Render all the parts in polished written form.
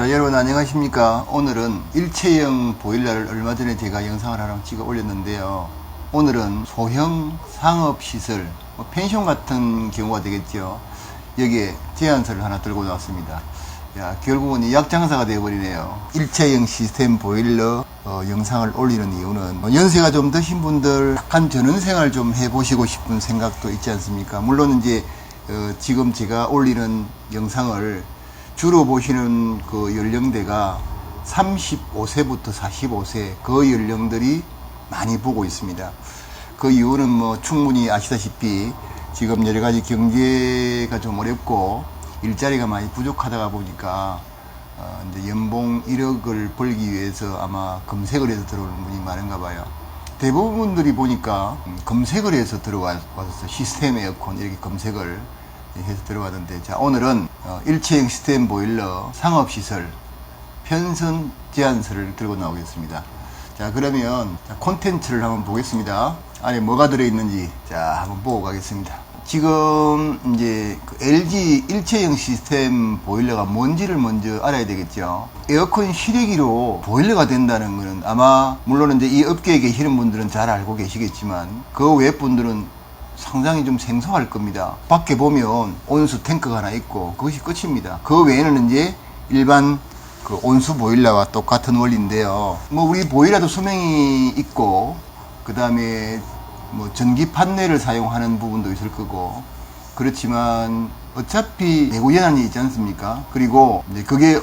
자, 여러분 안녕하십니까. 오늘은 일체형 보일러를 얼마 전에 제가 영상을 하나 찍어 올렸는데요. 오늘은 소형 상업시설, 펜션 같은 경우가 되겠죠. 여기에 제안서를 하나 들고 나왔습니다. 야, 결국은 이 약장사가 되어버리네요. 일체형 시스템 보일러 영상을 올리는 이유는 연세가 좀 드신 분들 약간 전원생활 좀 해보시고 싶은 생각도 있지 않습니까? 물론 이제 지금 제가 올리는 영상을 주로 보시는 그 연령대가 35세부터 45세 그 연령들이 많이 보고 있습니다. 그 이유는 뭐 충분히 아시다시피 지금 여러 가지 경제가 좀 어렵고 일자리가 많이 부족하다 보니까 이제 연봉 1억을 벌기 위해서 아마 검색을 해서 들어오는 분이 많은가 봐요. 대부분들이 보니까 검색을 해서 들어와서 시스템 에어컨 이렇게 검색을 해서 들어가던데, 자, 오늘은 일체형 시스템 보일러 상업시설 편선 제안서를 들고 나오겠습니다. 자, 그러면 콘텐츠를 한번 보겠습니다. 안에 뭐가 들어있는지 자 한번 보고 가겠습니다. 지금 이제 그 LG 일체형 시스템 보일러가 뭔지를 먼저 알아야 되겠죠. 에어컨 실외기로 보일러가 된다는 것은 아마 물론 이제 이 업계에 계시는 분들은 잘 알고 계시겠지만 그 외 분들은 상당히 좀 생소할 겁니다. 밖에 보면 온수 탱크가 하나 있고 그것이 끝입니다. 그 외에는 이제 일반 그 온수 보일러와 똑같은 원리인데요. 뭐 우리 보일러도 수명이 있고 그 다음에 뭐 전기 판넬을 사용하는 부분도 있을 거고, 그렇지만 어차피 내구 연한이 있지 않습니까? 그리고 이제 그게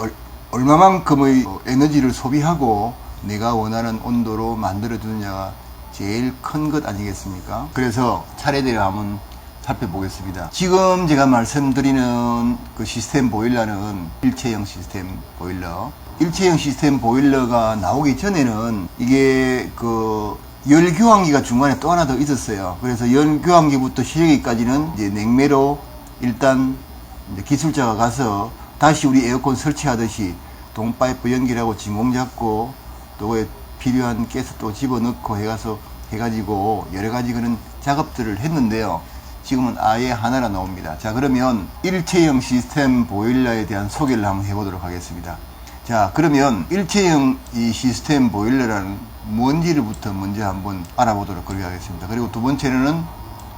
얼마만큼의 에너지를 소비하고 내가 원하는 온도로 만들어 주느냐가 제일 큰 것 아니겠습니까? 그래서 차례대로 한번 살펴보겠습니다. 지금 제가 말씀드리는 그 시스템 보일러는 일체형 시스템 보일러. 일체형 시스템 보일러가 나오기 전에는 이게 그 열교환기가 중간에 또 하나 더 있었어요. 그래서 열교환기부터 실외기까지는 이제 냉매로 일단 이제 기술자가 가서 다시 우리 에어컨 설치하듯이 동파이프 연결하고 진공 잡고 또 그에 필요한 가스 또 집어넣고 해가지고 여러 가지 그런 작업들을 했는데요. 지금은 아예 하나가 나옵니다. 자, 그러면 일체형 시스템 보일러에 대한 소개를 한번 해보도록 하겠습니다. 자, 그러면 일체형 이 시스템 보일러라는 뭔지를부터 먼저 한번 알아보도록 그렇게 하겠습니다. 그리고 두 번째로는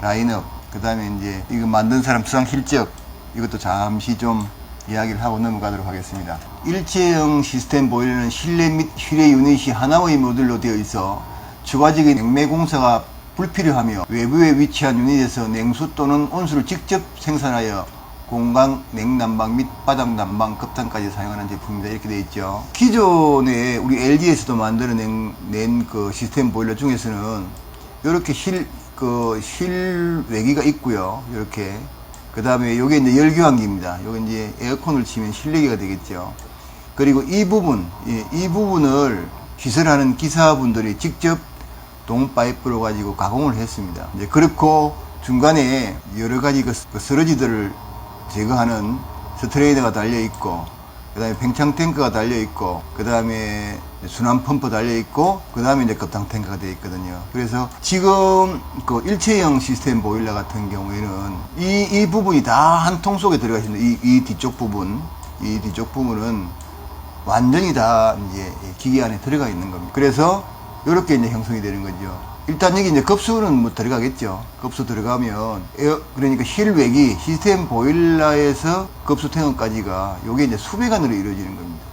라인업, 그 다음에 이제 이거 만든 사람 수상 실적, 이것도 잠시 좀 이야기를 하고 넘어가도록 하겠습니다. 일체형 시스템 보일러는 실내 및 실외 유닛이 하나의 모듈로 되어 있어 추가적인 냉매 공사가 불필요하며 외부에 위치한 유닛에서 냉수 또는 온수를 직접 생산하여 공강, 냉난방 및 바닥 난방, 급탄까지 사용하는 제품입니다. 이렇게 되어 있죠. 기존에 우리 LG에서도 만들어낸 그 시스템 보일러 중에서는 이렇게 실외기가 있고요. 이렇게. 그 다음에 요게 이제 열교환기입니다. 요게 이제 에어컨을 치면 실내기가 되겠죠. 그리고 이 부분을 시설하는 기사분들이 직접 동파이프로 가지고 가공을 했습니다. 이제 그렇고 중간에 여러 가지 그 쓰러지들을 제거하는 스트레이너가 달려 있고, 그 다음에 팽창 탱크가 달려 있고, 그 다음에 순환 펌프 달려 있고, 그 다음에 이제 급탕 탱크가 되어 있거든요. 그래서 지금 그 일체형 시스템 보일러 같은 경우에는 이 부분이 다 한 통 속에 들어가 있습니다. 이 뒤쪽 부분은 완전히 다 이제 기계 안에 들어가 있는 겁니다. 그래서 이렇게 이제 형성이 되는 거죠. 일단 여기 이제 급수는 뭐 들어가겠죠. 급수 들어가면 그러니까 실외기 시스템 보일러에서 급수 태움까지가 요게 이제 수배관으로 이루어지는 겁니다.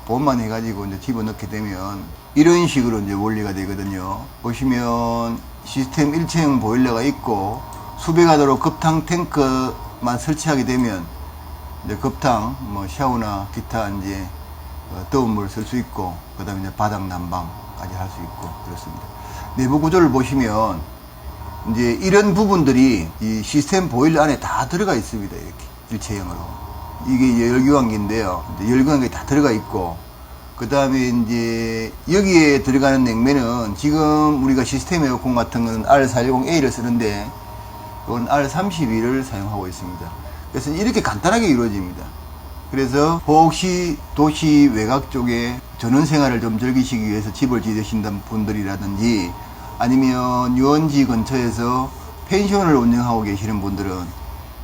본만 해가지고 이제 집어넣게 되면 이런 식으로 이제 원리가 되거든요. 보시면 시스템 일체형 보일러가 있고 수배관으로 급탕 탱크만 설치하게 되면 이제 급탕 뭐 샤워나 기타 이제 더운 물 쓸 수 있고, 그 다음에 이제 바닥 난방까지 할 수 있고 그렇습니다. 내부 구조를 보시면 이제 이런 부분들이 이 시스템 보일러 안에 다 들어가 있습니다. 이렇게 일체형으로. 이게 열교환기인데요. 열교환기 다 들어가 있고, 그 다음에 이제 여기에 들어가는 냉매는 지금 우리가 시스템 에어컨 같은 거는 R410A를 쓰는데 이건 R32를 사용하고 있습니다. 그래서 이렇게 간단하게 이루어집니다. 그래서 혹시 도시 외곽 쪽에 전원생활을 좀 즐기시기 위해서 집을 지으신다는 분들이라든지 아니면 유원지 근처에서 펜션을 운영하고 계시는 분들은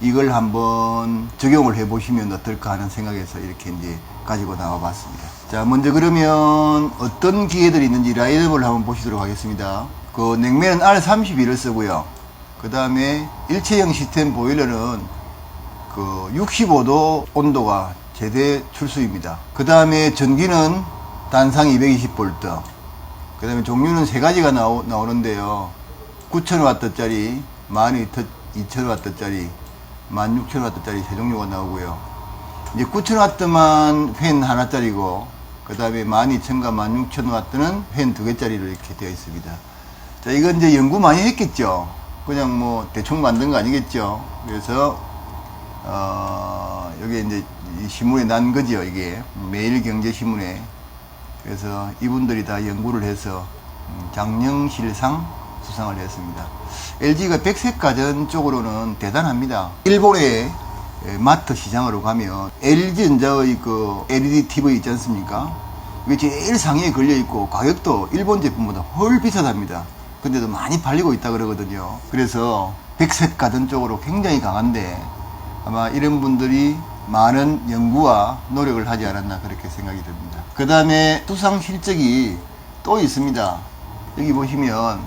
이걸 한번 적용을 해 보시면 어떨까 하는 생각에서 이렇게 이제 가지고 나와 봤습니다. 자, 먼저 그러면 어떤 기계들이 있는지 라인업을 한번 보시도록 하겠습니다. 그 냉매는 R32를 쓰고요. 그 다음에 일체형 시스템 보일러는 그 65도 온도가 최대 출수입니다. 그 다음에 전기는 단상 220V. 그 다음에 종류는 세 가지가 나오는데요. 9000W짜리, 12000W짜리, 16000W짜리 세 종류가 나오고요. 이제 9000W만 팬 하나짜리고, 그 다음에 12000과 16000W는 팬 두 개짜리로 이렇게 되어 있습니다. 자, 이건 이제 연구 많이 했겠죠. 그냥 뭐 대충 만든 거 아니겠죠. 그래서 여기 이제 이 신문에 난 거죠. 이게 매일경제신문에. 그래서 이분들이 다 연구를 해서 장영실상 수상을 했습니다. LG가 백색가전 쪽으로는 대단합니다. 일본의 마트 시장으로 가면 LG전자의 그 LED TV 있지 않습니까? 이게 제일 상위에 걸려 있고 가격도 일본 제품보다 훨 비싸답니다. 근데도 많이 팔리고 있다 그러거든요. 그래서 백색가전 쪽으로 굉장히 강한데 아마 이런 분들이 많은 연구와 노력을 하지 않았나 그렇게 생각이 듭니다. 그 다음에 수상 실적이 또 있습니다. 여기 보시면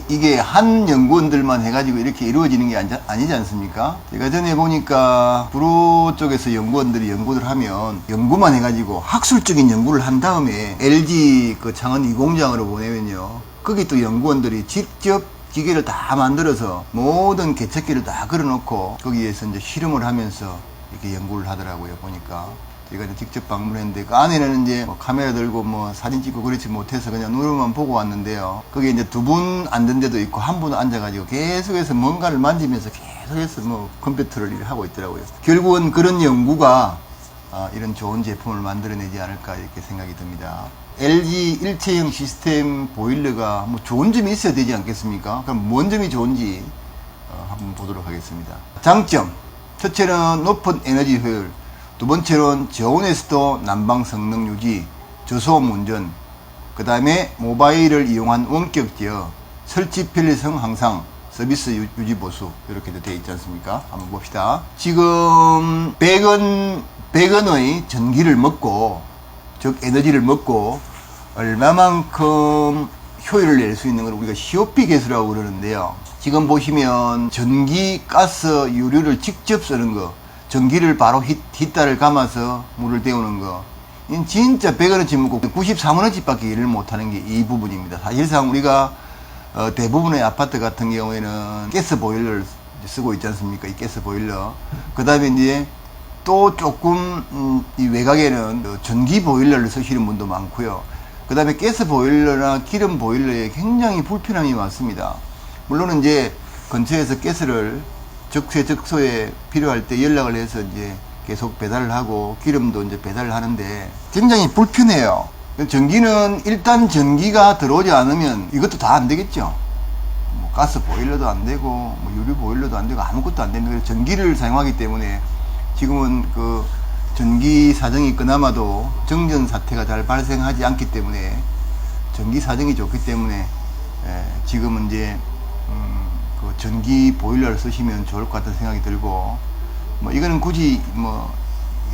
이게 한 연구원들만 해가지고 이렇게 이루어지는 게 아니지 않습니까? 제가 전에 보니까 구로 쪽에서 연구원들이 연구를 하면 연구만 해가지고 학술적인 연구를 한 다음에 LG 그 창원 2공장으로 보내면요, 거기 또 연구원들이 직접 기계를 다 만들어서 모든 개척기를 다 걸어놓고 거기에서 이제 실험을 하면서 이렇게 연구를 하더라고요. 보니까 제가 이제 직접 방문했는데 그 안에는 이제 뭐 카메라 들고 뭐 사진 찍고 그렇지 못해서 그냥 눈으로만 보고 왔는데요. 거기에 이제 두 분 앉은 데도 있고 한 분 앉아가지고 계속해서 뭔가를 만지면서 계속해서 뭐 컴퓨터를 하고 있더라고요. 결국은 그런 연구가 이런 좋은 제품을 만들어내지 않을까 이렇게 생각이 듭니다. LG 일체형 시스템 보일러가 뭐 좋은 점이 있어야 되지 않겠습니까? 그럼 뭔 점이 좋은지 한번 보도록 하겠습니다. 장점, 첫째는 높은 에너지 효율, 두 번째로는 저온에서도 난방 성능 유지, 저소음 운전, 그 다음에 모바일을 이용한 원격 제어, 설치 편리성 향상, 서비스 유지 보수 이렇게 되어 있지 않습니까? 한번 봅시다. 지금 100원의 전기를 먹고, 즉 에너지를 먹고 얼마만큼 효율을 낼 수 있는 걸 우리가 COP 계수라고 그러는데요. 지금 보시면 전기, 가스, 유류를 직접 쓰는 거, 전기를 바로 히터를 감아서 물을 데우는 거, 이건 진짜 100원어치 먹고 93원어치밖에 일을 못하는 게 이 부분입니다. 사실상 우리가 대부분의 아파트 같은 경우에는 가스 보일러를 쓰고 있지 않습니까? 이 가스 보일러. 그 다음에 이제 또 조금 이 외곽에는 전기 보일러를 쓰시는 분도 많고요. 그 다음에 가스 보일러나 기름 보일러에 굉장히 불편함이 많습니다. 물론 이제 근처에서 가스를 적소에 필요할 때 연락을 해서 이제 계속 배달을 하고 기름도 이제 배달을 하는데 굉장히 불편해요. 전기는 일단 전기가 들어오지 않으면 이것도 다 안 되겠죠. 뭐 가스 보일러도 안 되고 뭐 유류 보일러도 안 되고 아무것도 안 됩니다. 전기를 사용하기 때문에 지금은 그 전기 사정이 그나마도 정전 사태가 잘 발생하지 않기 때문에 전기 사정이 좋기 때문에 지금은 이제 그 전기 보일러를 쓰시면 좋을 것 같은 생각이 들고, 뭐 이거는 굳이 뭐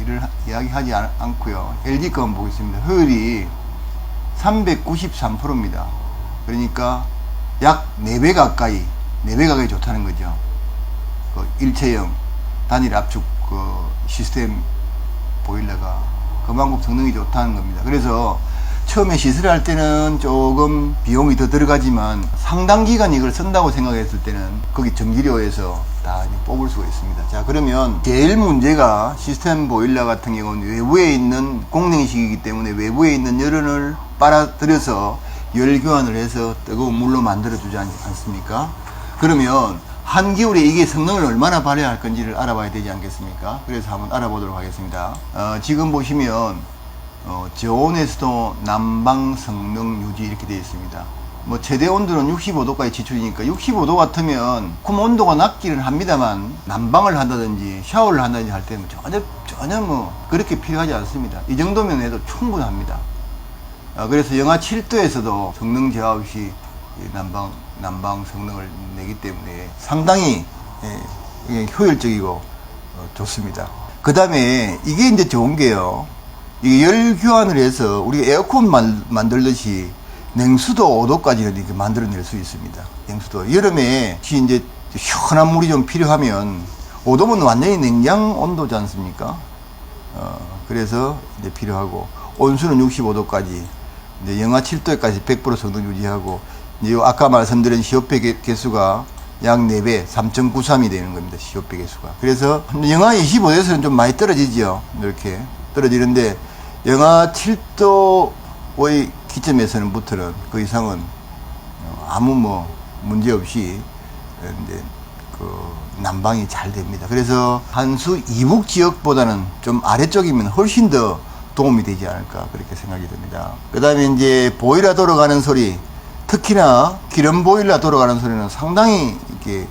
이를 이야기하지 않고요. LG 거만 보겠습니다. 효율이 393%입니다. 그러니까 약 4배 가까이 좋다는 거죠. 그 일체형 단일 압축 그 시스템 보일러가 그만큼 성능이 좋다는 겁니다. 그래서 처음에 시술할 때는 조금 비용이 더 들어가지만 상당 기간 이걸 쓴다고 생각했을 때는 거기 전기료에서 다 뽑을 수가 있습니다. 자, 그러면 제일 문제가 시스템 보일러 같은 경우는 외부에 있는 공냉식이기 때문에 외부에 있는 열을 빨아들여서 열 교환을 해서 뜨거운 물로 만들어 주지 않습니까? 그러면 한겨울에 이게 성능을 얼마나 발휘할 건지를 알아봐야 되지 않겠습니까? 그래서 한번 알아보도록 하겠습니다. 지금 보시면 저온에서도 난방 성능 유지 이렇게 되어 있습니다. 뭐 최대 온도는 65도까지 지출이니까 65도 같으면 kum 온도가 낮기는 합니다만 난방을 한다든지 샤워를 한다든지 할 때는 전혀 뭐 그렇게 필요하지 않습니다. 이 정도면 해도 충분합니다. 그래서 영하 7도에서도 성능 저하 없이 난방 성능을 내기 때문에 상당히 효율적이고 좋습니다. 그 다음에 이게 이제 좋은 게요. 이게 열 교환을 해서 우리가 에어컨 만들듯이 냉수도 5도까지는 이렇게 만들어낼 수 있습니다. 냉수도. 여름에 이제 시원한 물이 좀 필요하면 5도면 완전히 냉장 온도지 않습니까? 그래서 이제 필요하고, 온수는 65도까지, 이제 영하 7도까지 100% 성능 유지하고, 이제 아까 말씀드린 COP 개수가 약 4배, 3.93이 되는 겁니다. COP 개수가. 그래서 영하 25도에서는 좀 많이 떨어지죠. 이렇게 떨어지는데, 영하 7도의 기점에서는부터는 그 이상은 아무 뭐 문제 없이 이제 난방이 잘 됩니다. 그래서 한수 이북 지역보다는 좀 아래쪽이면 훨씬 더 도움이 되지 않을까 그렇게 생각이 듭니다. 그 다음에 이제 보일러 돌아가는 소리, 특히나 기름 보일러 돌아가는 소리는 상당히 이렇게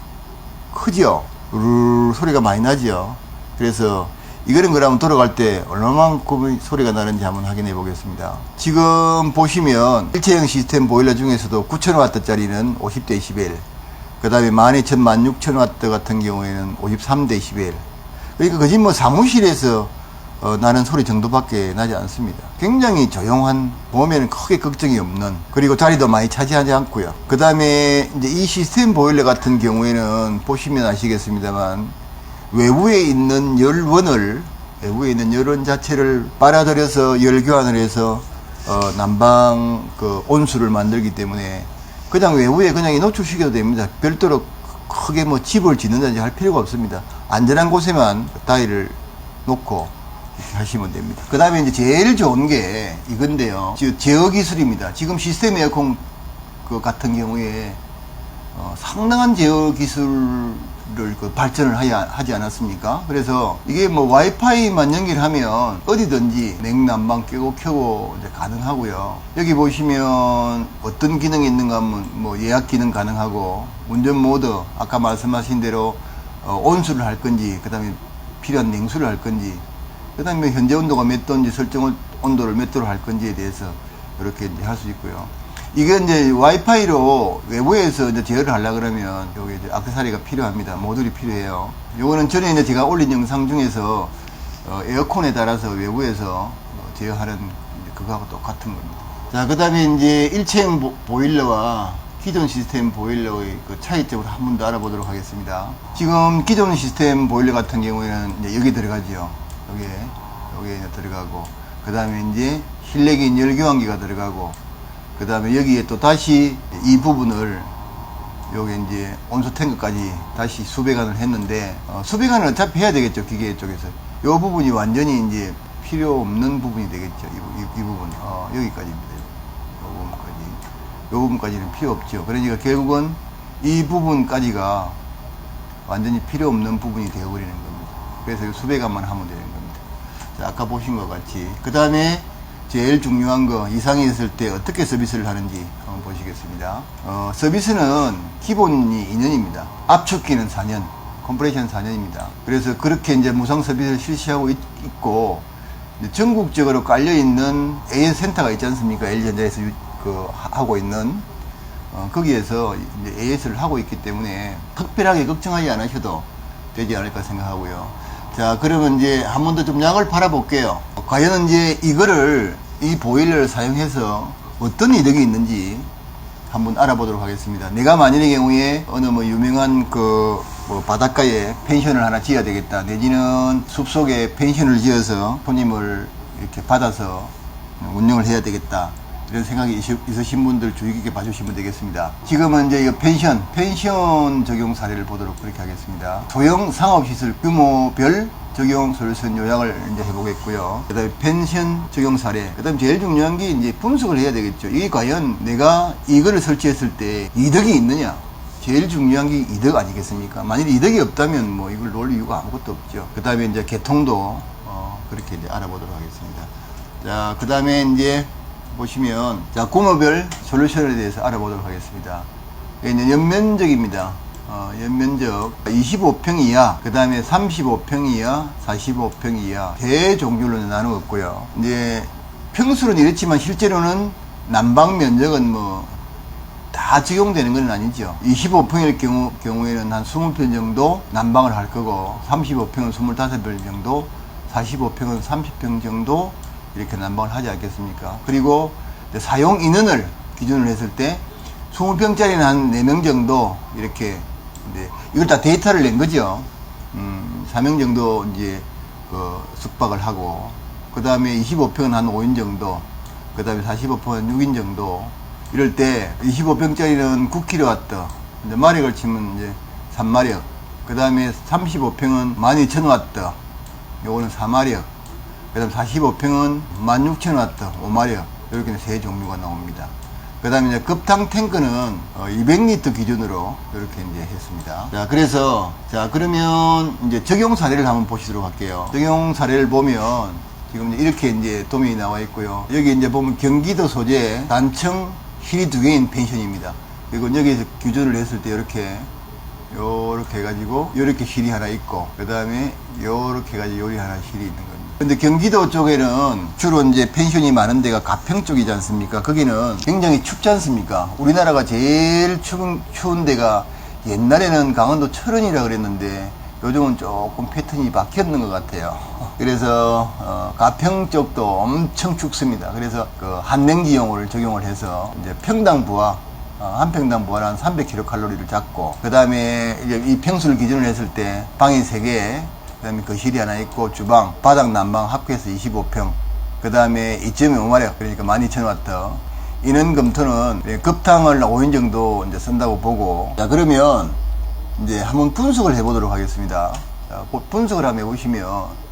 크죠. 우르르 소리가 많이 나죠. 그래서 이거는 그러면 돌아갈 때 얼마만큼 소리가 나는지 한번 확인해 보겠습니다. 지금 보시면 일체형 시스템 보일러 중에서도 9000W짜리는 50dB, 그 다음에 12000, 16000W 같은 경우에는 53dB. 그러니까 거짓 뭐 사무실에서 나는 소리 정도밖에 나지 않습니다. 굉장히 조용한, 보면 크게 걱정이 없는, 그리고 자리도 많이 차지하지 않고요. 그 다음에 이제 이 시스템 보일러 같은 경우에는 보시면 아시겠습니다만, 외부에 있는 열원 자체를 빨아들여서 열 교환을 해서 난방 온수를 만들기 때문에 그냥 외부에 그냥 노출시켜도 됩니다. 별도로 크게 뭐 집을 짓는다든지 할 필요가 없습니다. 안전한 곳에만 다이를 놓고 이렇게 하시면 됩니다. 그 다음에 이제 제일 좋은 게 이건데요. 제어 기술입니다. 지금 시스템 에어컨 같은 경우에 상당한 제어 기술을 발전을 하지 않았습니까? 그래서 이게 뭐 와이파이만 연결하면 어디든지 냉난방 끄고 켜고 이제 가능하고요. 여기 보시면 어떤 기능이 있는가 하면 뭐 예약 기능 가능하고, 운전 모드, 아까 말씀하신 대로 온수를 할 건지, 그 다음에 필요한 냉수를 할 건지, 그 다음에 현재 온도가 몇 도인지 온도를 몇 도로 할 건지에 대해서 이렇게 이제 할 수 있고요. 이게 이제 와이파이로 외부에서 이제 제어를 하려고 그러면 여기 이제 액세서리가 필요합니다. 모듈이 필요해요. 요거는 전에 이제 제가 올린 영상 중에서 에어컨에 따라서 외부에서 제어하는 그거하고 똑같은 겁니다. 자, 그 다음에 이제 일체형 보일러와 기존 시스템 보일러의 그 차이점을 한 번 더 알아보도록 하겠습니다. 지금 기존 시스템 보일러 같은 경우에는 이제 여기 들어가죠. 여기에 들어가고, 그 다음에 이제 실내기인 열교환기가 들어가고, 그 다음에 여기에 또 다시 이 부분을 여기 이제 온수 탱크까지 다시 수배관을 했는데, 수배관을 어차피 해야 되겠죠. 기계 쪽에서. 이 부분이 완전히 이제 필요 없는 부분이 되겠죠. 이 부분. 여기까지입니다. 이 부분까지는 필요 없죠. 그러니까 결국은 이 부분까지가 완전히 필요 없는 부분이 되어버리는 겁니다. 그래서 수배관만 하면 되는 겁니다. 자, 아까 보신 것 같이. 그 다음에 제일 중요한 거, 이상이 있을 때 어떻게 서비스를 하는지 한번 보시겠습니다. 서비스는 기본이 2년입니다. 압축기는 4년, 컴프레션 4년입니다. 그래서 그렇게 이제 무상 서비스를 실시하고 있고, 전국적으로 깔려있는 AS 센터가 있지 않습니까? LG전자에서 하고 있는, 거기에서 이제 AS를 하고 있기 때문에 특별하게 걱정하지 않으셔도 되지 않을까 생각하고요. 자, 그러면 이제 한 번 더 좀 양을 팔아볼게요. 과연 이제 이 보일러를 사용해서 어떤 이득이 있는지 한번 알아보도록 하겠습니다. 내가 만일의 경우에 어느 뭐 유명한 뭐 바닷가에 펜션을 하나 지어야 되겠다, 내지는 숲속에 펜션을 지어서 손님을 이렇게 받아서 운영을 해야 되겠다, 이런 생각이 있으신 분들 주의 깊게 봐주시면 되겠습니다. 지금은 이제 이 펜션 적용 사례를 보도록 그렇게 하겠습니다. 소형 상업시설 규모별 적용 솔루션 요약을 이제 해보겠고요. 그 다음에 펜션 적용 사례. 그 다음에 제일 중요한 게 이제 분석을 해야 되겠죠. 이게 과연 내가 이거를 설치했을 때 이득이 있느냐. 제일 중요한 게 이득 아니겠습니까? 만일 이득이 없다면 뭐 이걸 놓을 이유가 아무것도 없죠. 그 다음에 이제 개통도 그렇게 이제 알아보도록 하겠습니다. 자, 그 다음에 이제 보시면, 자, 규모별 솔루션에 대해서 알아보도록 하겠습니다. 이제 연면적입니다. 연면적 25평 이하, 그 다음에 35평 이하, 45평 이하 세 종류로 나누었고요. 이제 평수는 이렇지만 실제로는 난방 면적은 뭐 다 다 적용되는 건 아니죠. 25평일 경우에는 한 20평 정도 난방을 할 거고, 35평은 25평 정도, 45평은 30평 정도 이렇게 난방을 하지 않겠습니까? 그리고 사용 인원을 기준으로 했을 때 20평짜리는 한 4명 정도 이렇게, 이걸 다 데이터를 낸 거죠. 4명 정도 이제 숙박을 하고, 그 다음에 25평은 한 5인 정도, 그 다음에 45평은 6인 정도. 이럴 때 25평짜리는 9kW, 이제 마력을 치면 이제 3마력. 그 다음에 35평은 12,000W, 요거는 4마력. 그 다음 45평은 16,000W, 5마력. 이렇게 세 종류가 나옵니다. 그 다음에 이제 급탕 탱크는 200L 기준으로 이렇게 이제 했습니다. 자, 그래서, 자, 그러면 이제 적용 사례를 한번 보시도록 할게요. 적용 사례를 보면, 지금 이렇게 이제 도면이 나와 있고요. 여기 이제 보면 경기도 소재 단층 실이 2개인 펜션입니다. 그리고 여기서 규준을 했을 때 이렇게 해가지고 이렇게 실이 하나 있고, 그 다음에 이렇게 해가지고 여기 하나 실이 있는 겁니다. 근데 경기도 쪽에는 주로 이제 펜션이 많은 데가 가평 쪽이지 않습니까? 거기는 굉장히 춥지 않습니까? 우리나라가 제일 추운 데가 옛날에는 강원도 철원이라 그랬는데 요즘은 조금 패턴이 바뀌었는 것 같아요. 그래서 가평 쪽도 엄청 춥습니다. 그래서 그 한냉지용을 적용을 해서 이제 평당 부하, 한 평당 부하는 한 300kcal를 잡고, 그 다음에 이제 이 평수를 기준으로 했을 때 방이 3개, 그 다음에 거실이 하나 있고 주방, 바닥 난방 합해서 25평, 그 다음에 2.5마력, 그러니까 12,000W. 인원 검토는 급탕을 5인 정도 이제 쓴다고 보고, 자, 그러면 이제 한번 분석을 해보도록 하겠습니다. 자, 분석을 한번 해보시면,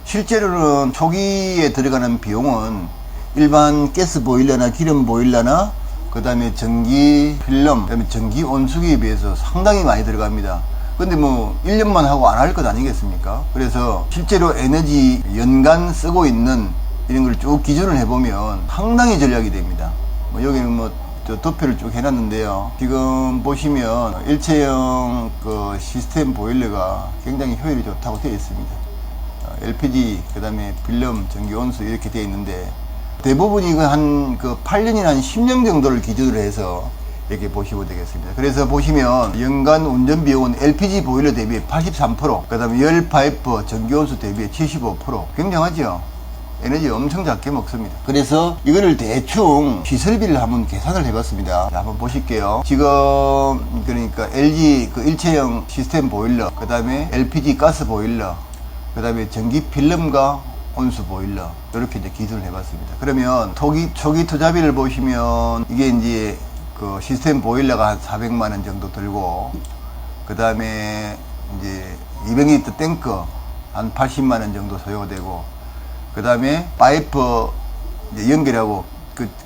실제로는 초기에 들어가는 비용은 일반 가스 보일러나 기름 보일러나 그 다음에 전기 필름, 그 다음에 전기 온수기에 비해서 상당히 많이 들어갑니다. 근데 뭐 1년만 하고 안 할 것 아니겠습니까? 그래서 실제로 에너지 연간 쓰고 있는 이런 걸 쭉 기준을 해보면 상당히 절약이 됩니다. 여기는 뭐 도표를 쭉 해놨는데요. 지금 보시면 일체형 그 시스템 보일러가 굉장히 효율이 좋다고 되어 있습니다. LPG, 그 다음에 필름, 전기 온수 이렇게 되어 있는데, 대부분 이거 한 8년이나 한 10년 정도를 기준으로 해서 이렇게 보시면 되겠습니다. 그래서 보시면 연간 운전 비용은 LPG 보일러 대비해 83%, 그 다음에 열 파이프, 전기 온수 대비해 75%. 굉장하죠? 에너지 엄청 작게 먹습니다. 그래서 이거를 대충 시설비를 한번 계산을 해봤습니다. 자, 한번 보실게요. 지금 그러니까 LG 그 일체형 시스템 보일러, 그 다음에 LPG 가스 보일러, 그 다음에 전기 필름과 온수 보일러, 이렇게 이제 기준을 해봤습니다. 그러면 초기 투자비를 보시면 이게 이제 그 시스템 보일러가 한 400만원 정도 들고, 그 다음에 이제 200L 탱크 한 80만원 정도 소요되고, 그 다음에 파이프 이제 연결하고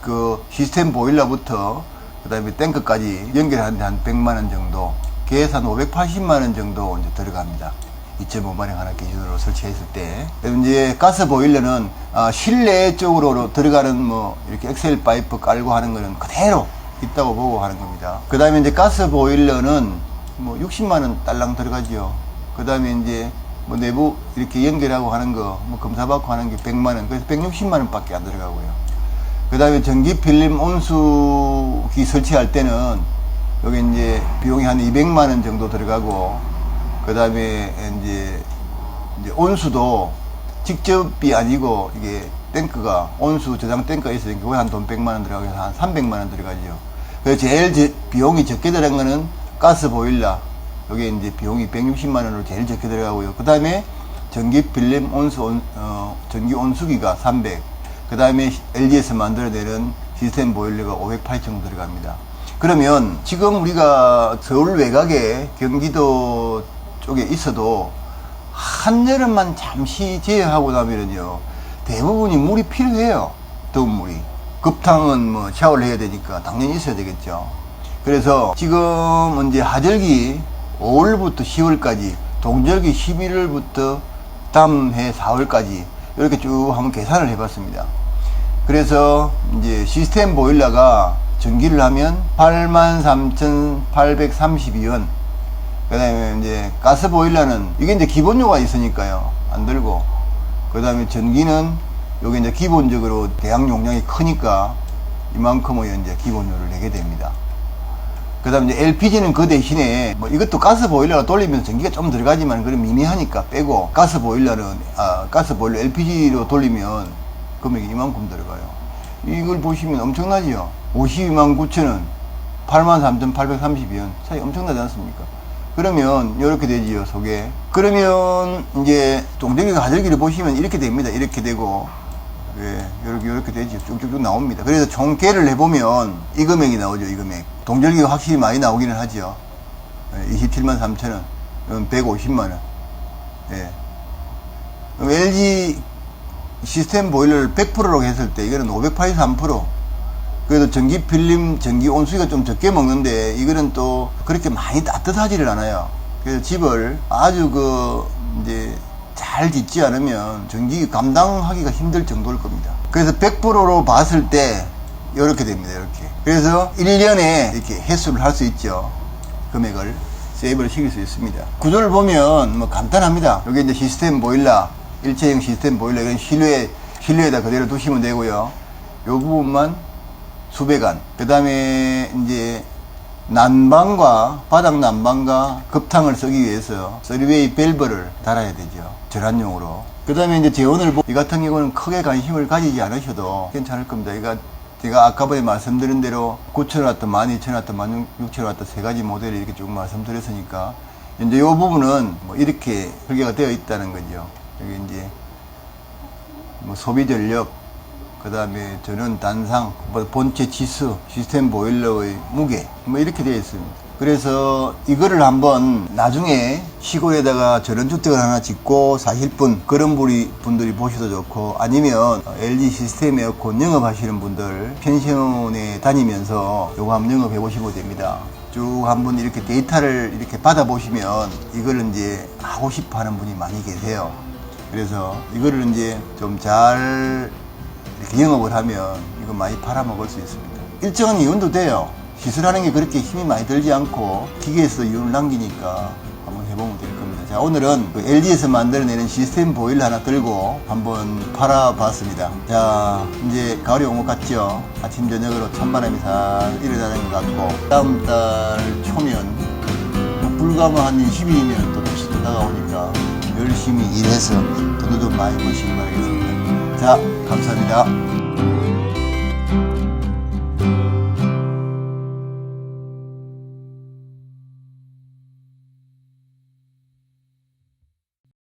그 시스템 보일러부터 그 다음에 탱크까지 연결하는데 한 100만원 정도, 계산 580만원 정도 이제 들어갑니다. 2.5마력 하나 기준으로 설치했을 때. 이제 가스 보일러는 실내 쪽으로 들어가는 뭐 이렇게 엑셀 파이프 깔고 하는 거는 그대로 있다고 보고 하는 겁니다. 그 다음에 이제 가스 보일러는 뭐 60만원 딸랑 들어가죠. 그 다음에 이제 뭐 내부 이렇게 연결하고 하는 거, 뭐 검사받고 하는 게 100만원, 그래서 160만원 밖에 안 들어가고요. 그 다음에 전기 필름 온수기 설치할 때는 여기 이제 비용이 한 200만원 정도 들어가고, 그 다음에 이제 온수도 직접이 아니고 이게 탱크가 온수 저장 탱크가 있으니까 그거 한 돈 100만원 들어가고 한 300만원 들어가죠. 그래서 제일 비용이 적게 들어간 거는 가스 보일러, 여기 이제 비용이 160만원으로 제일 적게 들어가고요. 그 다음에 전기 필름 전기 온수기가 300, 그 다음에 LG에서 만들어내는 시스템 보일러가 580 정도 들어갑니다. 그러면 지금 우리가 서울 외곽에 경기도 쪽에 있어도 한여름만 잠시 제외하고 나면은요, 대부분이 물이 필요해요. 더운 물이. 급탕은 뭐 샤워를 해야 되니까 당연히 있어야 되겠죠. 그래서 지금 이제 하절기 5월부터 10월까지, 동절기 11월부터 다음 해 4월까지 이렇게 쭉 한번 계산을 해봤습니다. 그래서 이제 시스템 보일러가 전기를 하면 83,832원. 그 다음에 이제 가스 보일러는 이게 이제 기본료가 있으니까요, 안 들고. 그 다음에 전기는 여기 이제 기본적으로 대양 용량이 크니까 이만큼의 이제 기본료를 내게 됩니다. 그 다음 이제 LPG는 그 대신에 뭐 이것도 가스 보일러가 돌리면서 전기가 좀 들어가지만 그런 미미하니까 빼고 가스 보일러 LPG로 돌리면 금액이 이만큼 들어가요. 이걸 보시면 엄청나죠. 52만 9천원, 83,832원 차이 엄청나지 않습니까? 그러면 이렇게 되지요, 속에. 그러면 이제 동전기 가절기를 보시면 이렇게 됩니다. 이렇게 되고, 예, 이렇게 되죠. 쭉쭉쭉 나옵니다. 그래서 총계를 해보면 이 금액이 나오죠, 이 금액. 동절기가 확실히 많이 나오기는 하죠. 27만 3천원, 150만원. 예. LG 시스템 보일러를 100%로 했을 때 이거는 583%. 그래도 전기 필름, 전기 온수기가 좀 적게 먹는데 이거는 또 그렇게 많이 따뜻하지를 않아요. 그래서 집을 아주 이제 잘 짓지 않으면 전기 감당하기가 힘들 정도일 겁니다. 그래서 100%로 봤을 때 이렇게 됩니다. 이렇게. 그래서 1년에 이렇게 횟수를 할 수 있죠. 금액을 세이브를 시킬 수 있습니다. 구조를 보면 뭐 간단합니다. 여기 이제 시스템 보일러, 일체형 시스템 보일러, 이런 실내에다 그대로 두시면 되고요. 요 부분만 수배관, 그 다음에 이제 바닥 난방과 급탕을 쓰기 위해서 3웨이 밸브를 달아야 되죠. 절안용으로. 그 다음에 이제 제온을 이 같은 경우는 크게 관심을 가지지 않으셔도 괜찮을 겁니다. 제가 아까번에 말씀드린 대로 9,000W, 12,000W, 16,000W 세 가지 모델을 이렇게 쭉 말씀드렸으니까 이제 이 부분은 뭐 이렇게 설계가 되어 있다는 거죠. 여기 이제 뭐 소비 전력, 그 다음에 전원 단상, 본체 치수, 시스템 보일러의 무게, 뭐 이렇게 되어 있습니다. 그래서 이거를 한번 나중에 시골에다가 전원주택을 하나 짓고 사실 그런 분들이 보셔도 좋고, 아니면 LG 시스템 에어컨 영업하시는 분들 펜션에 다니면서 요거 한번 영업해 보시면 됩니다. 쭉 한번 이렇게 데이터를 이렇게 받아보시면 이거를 이제 하고 싶어 하는 분이 많이 계세요. 그래서 이거를 이제 좀 잘 이렇게 영업을 하면 이거 많이 팔아먹을 수 있습니다. 일정한 이윤도 돼요. 시술하는 게 그렇게 힘이 많이 들지 않고 기계에서 이윤을 남기니까 한번 해보면 될 겁니다. 자, 오늘은 LG에서 만들어내는 시스템 보일러 하나 들고 한번 팔아봤습니다. 자, 이제 가을이 온 것 같죠? 아침 저녁으로 찬바람이 살 일어나는 것 같고, 다음 달 초면 불과 한 20일이면 또 다시 또 다가오니까 열심히 일해서 돈도 좀 많이 버시기 바라겠습니다. 자, 감사합니다.